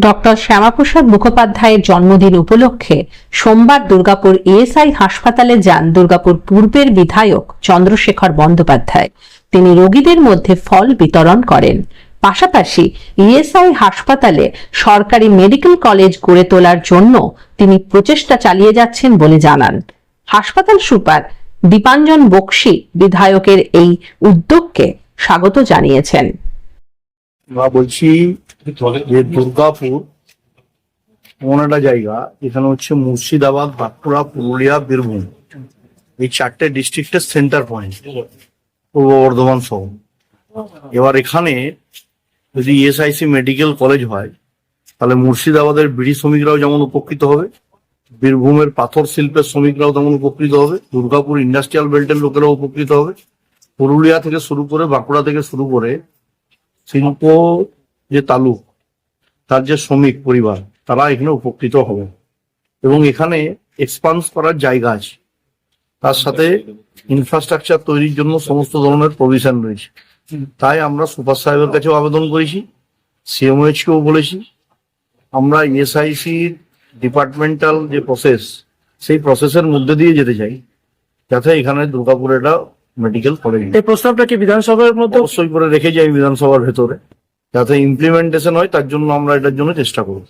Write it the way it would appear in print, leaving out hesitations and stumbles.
Doctor Shyamaprasad মুখোপাধ্যায়ের জন্মদিন উপলক্ষে সোমবার দুর্গাপুর ইএসআই হাসপাতালে যান দুর্গাপুর পূর্বের বিধায়ক চন্দ্রশেখর বন্দ্যোপাধ্যায়। তিনি রোগীদের মধ্যে ফল বিতরণ করেন। পাশাপাশি ইএসআই হাসপাতালে সরকারি মেডিকেল কলেজ গড়ে তোলার জন্য তিনি প্রচেষ্টা চালিয়ে যাচ্ছেন বলে জানান। হাসপাতাল সুপার দীপাঞ্জন বক্সী বিধায়কের এই উদ্যোগকে স্বাগত জানিয়েছেন। বলছি যে দুর্গাপুর এমন একটা জায়গা এখানে হচ্ছে মুর্শিদাবাদ, বাঁকুড়া, পুরুলিয়া, বীরভূম, এই চারটে ডিস্ট্রিক্টের সেন্টার পয়েন্ট পূর্ব বর্ধমান সহ। এবার এখানে যদি ইএসআইসি মেডিকেল কলেজ হয় তাহলে মুর্শিদাবাদের বিড়ি শ্রমিকরাও যেমন উপকৃত হবে, বীরভূমের পাথর শিল্পের শ্রমিকরাও তেমন উপকৃত হবে, দুর্গাপুর ইন্ডাস্ট্রিয়াল বেল্টের লোকেরাও উপকৃত হবে, পুরুলিয়া থেকে শুরু করে বাঁকুড়া থেকে শুরু করে শিল্প যে তালুক তার যে শ্রমিক পরিবার তারা এখানে উপকৃত হবে এবং এখানে এক্সপান্স করার জায়গা আছে। তার সাথে ইনফ্রাস্ট্রাকচার তৈরির জন্য সমস্ত ধরনের প্রভিশন রয়েছে। তাই আমরা সুপার সাহেবের কাছেও আবেদন করেছি, সিএমওএইচ কেও বলেছি। আমরা ইএসআইসির ডিপার্টমেন্টাল যে প্রসেস সেই প্রসেসের মধ্যে দিয়ে যেতে চাই যাতে এখানে দুর্গাপুরে একটা মেডিকেল কলেজ। এই প্রস্তাবটা কি বিধানসভার মধ্যে অবশ্যই করে রেখে যাই বিধানসভার ভেতরে, যাতে ইমপ্লিমেন্টেশন হয় তার জন্য আমরা এটার জন্য চেষ্টা করব।